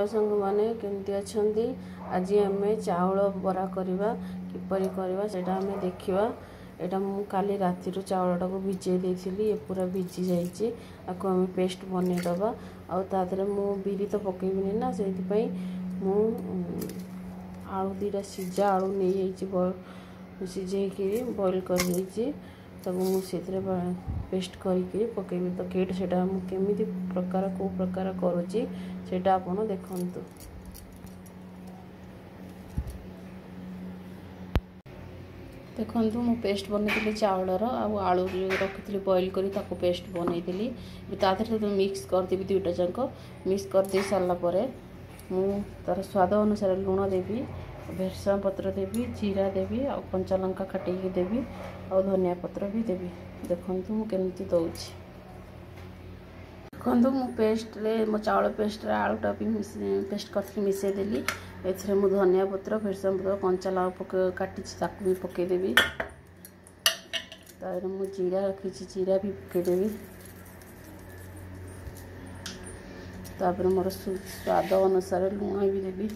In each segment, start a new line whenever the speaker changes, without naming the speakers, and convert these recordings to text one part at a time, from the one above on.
संग माने केमती अच्छी आज आम चाउल बरा करवा किपरि करवा सेटा आम देखा यहाँ मु काली राति चाउलटा को भिजे देती पूरा भिजी जाइए आपको आम पेस्ट बनईदबा आदि मु बिरी तो पकेबी ना से मु आलू दीटा सीझा आलू नहीं सीझे बॉइल कर मुझे पेस्ट करके पकेबी तो केट से केमी प्रकार को प्रकार करुच्ची सेटा आपण देखंतु। देखंतु मु पेस्ट बनई चाउलर आलू रखी बॉइल करी ताको पेस्ट बनई तो मिक्स करदेवी दुईटा जाक मिक्स कर दे सारा पर मु तार स्वाद अनुसार लुण देवी भेरसुंगा पत्र देवी जीरा देवी आ कंचा लंका काटिकी देवी आ धनिया पत्र भी देवी। देखंतु मु केमती दउछि देखंतु मु पेस्ट रे मो चावल पेस्ट रे आलूटा भी पेस्ट करके मिसई देली एथरे मु धनिया पत्र भेरसुंगा पत्र कंचा लंका काटी ताकू भी पकई देवी तारे मु जीरा रखी जीरा भी पकई देवी तापर मोर स्वाद अनुसार लुण भी देवी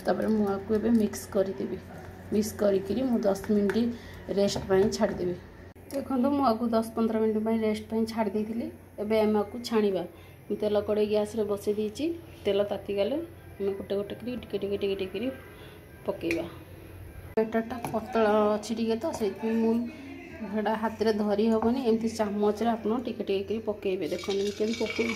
तापर मुझे मिक्स करदेवी मिक्स करी मु 10 मिनट रेस्ट पर छाड़देवी। देखो मुझे 10-15 मिनट रेस्ट पर छाड़ देती एवं आम आपको छाणा तेल कड़े गैस रे बसई देती तेल ताती गले आम गोटे गोटे टिके पकेबा बेटरटा पतला अच्छी टे तो से मुझे हाथ में धरी हेनी एमती चामच आप टिके पकेबे देखो केमी पकड़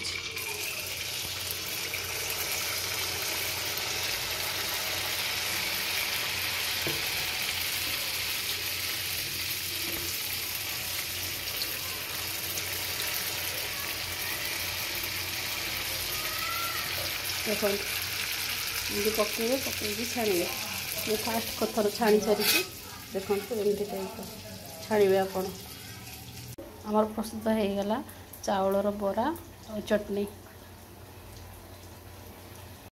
देखो पकड़े पकड़ छाड़े मैं फास्ट कथर छाणी सारी देखो एमती टाइप छाड़े आप प्रस्तुत हो गला चाउलर बरा और चटनी।